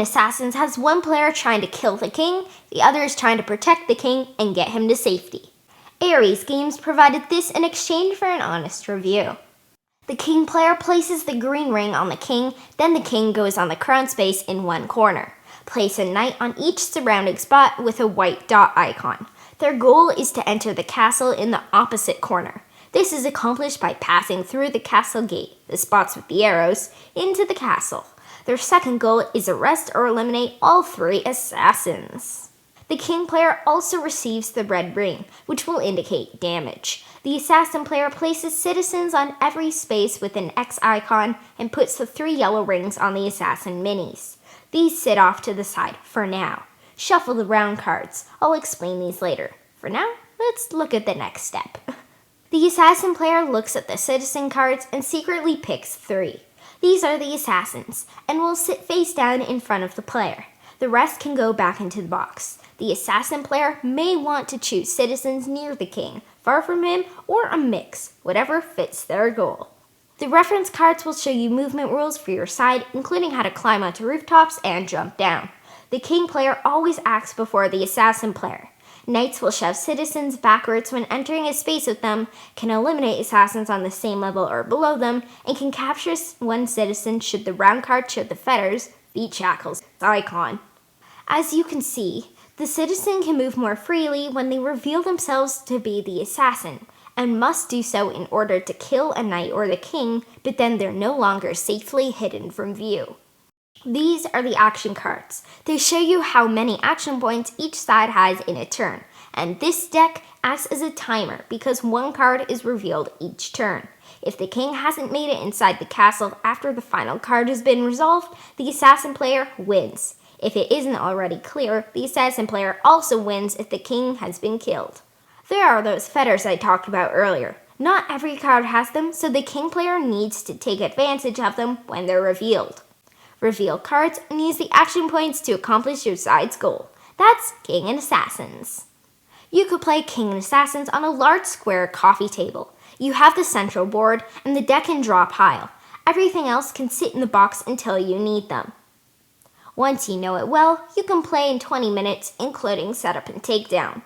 Assassins has one player trying to kill the king, the other is trying to protect the king and get him to safety. Ares Games provided this in exchange for an honest review. The king player places the green ring on the king, then the king goes on the crown space in one corner. Place a knight on each surrounding spot with a white dot icon. Their goal is to enter the castle in the opposite corner. This is accomplished by passing through the castle gate, the spots with the arrows, into the castle. Their second goal is arrest or eliminate all 3 assassins. The king player also receives the red ring, which will indicate damage. The assassin player places citizens on every space with an X icon and puts the 3 yellow rings on the assassin minis. These sit off to the side for now. Shuffle the round cards. I'll explain these later. For now, let's look at the next step. The assassin player looks at the citizen cards and secretly picks 3. These are the assassins, and will sit face down in front of the player. The rest can go back into the box. The assassin player may want to choose citizens near the king, far from him, or a mix, whatever fits their goal. The reference cards will show you movement rules for your side, including how to climb onto rooftops and jump down. The king player always acts before the assassin player. Knights will shove citizens backwards when entering a space with them, can eliminate assassins on the same level or below them, and can capture one citizen should the round card show the fetters, feet shackles, icon. As you can see, the citizen can move more freely when they reveal themselves to be the assassin, and must do so in order to kill a knight or the king, but then they're no longer safely hidden from view. These are the action cards. They show you how many action points each side has in a turn, and this deck acts as a timer because one card is revealed each turn. If the king hasn't made it inside the castle after the final card has been resolved, the assassin player wins. If it isn't already clear, the assassin player also wins if the king has been killed. There are those fetters I talked about earlier. Not every card has them, so the king player needs to take advantage of them when they're revealed. Reveal cards and use the action points to accomplish your side's goal. That's King and Assassins. You could play King and Assassins on a large square coffee table. You have the central board and the deck and draw pile. Everything else can sit in the box until you need them. Once you know it well, you can play in 20 minutes, including setup and takedown.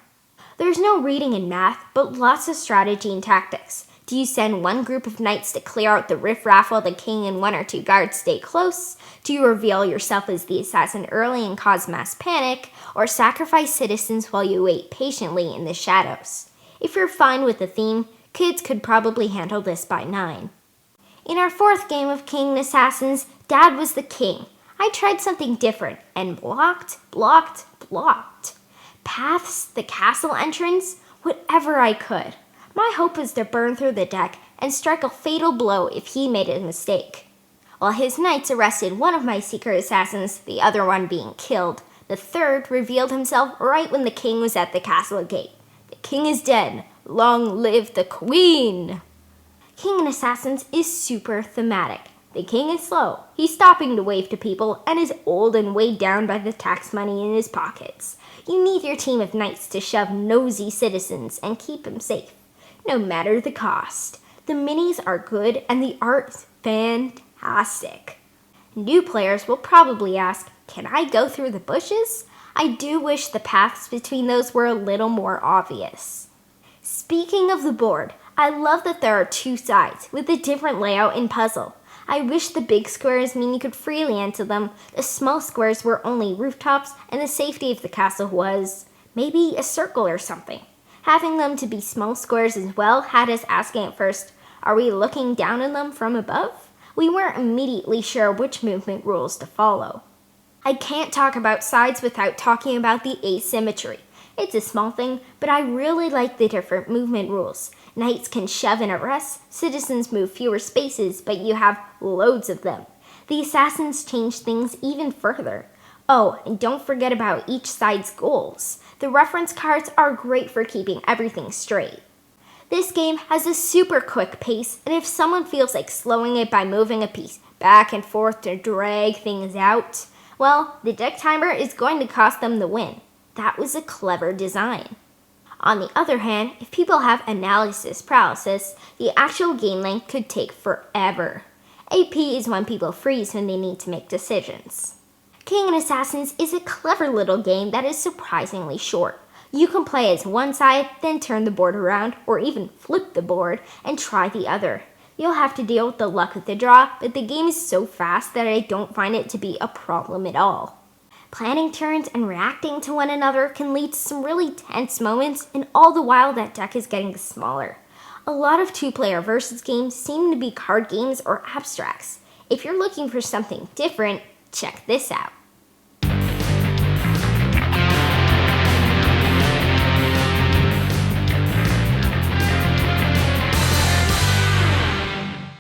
There's no reading in math, but lots of strategy and tactics. Do you send one group of knights to clear out the riffraff while the king and 1 or 2 guards stay close? Do you reveal yourself as the assassin early and cause mass panic? Or sacrifice citizens while you wait patiently in the shadows? If you're fine with the theme, kids could probably handle this by 9. In our 4th game of King and Assassins, Dad was the king. I tried something different and blocked. Paths, the castle entrance, whatever I could. My hope was to burn through the deck and strike a fatal blow if he made a mistake. While his knights arrested one of my secret assassins, the other one being killed, the third revealed himself right when the king was at the castle gate. The king is dead. Long live the queen! King and Assassins is super thematic. The king is slow. He's stopping to wave to people and is old and weighed down by the tax money in his pockets. You need your team of knights to shove nosy citizens and keep him safe, no matter the cost. The minis are good and the art's fantastic. New players will probably ask, can I go through the bushes? I do wish the paths between those were a little more obvious. Speaking of the board, I love that there are 2 sides with a different layout and puzzle. I wish the big squares mean you could freely enter them, the small squares were only rooftops, and the safety of the castle was maybe a circle or something. Having them to be small squares as well had us asking at first, are we looking down on them from above? We weren't immediately sure which movement rules to follow. I can't talk about sides without talking about the asymmetry. It's a small thing, but I really like the different movement rules. Knights can shove and arrest, citizens move fewer spaces, but you have loads of them. The assassins change things even further. Oh, and don't forget about each side's goals. The reference cards are great for keeping everything straight. This game has a super quick pace, and if someone feels like slowing it by moving a piece back and forth to drag things out, well, the deck timer is going to cost them the win. That was a clever design. On the other hand, if people have analysis paralysis, the actual game length could take forever. AP is when people freeze when they need to make decisions. King and Assassins is a clever little game that is surprisingly short. You can play as one side, then turn the board around, or even flip the board and try the other. You'll have to deal with the luck of the draw, but the game is so fast that I don't find it to be a problem at all. Planning turns and reacting to one another can lead to some really tense moments, and all the while that deck is getting smaller. A lot of two-player versus games seem to be card games or abstracts. If you're looking for something different, check this out.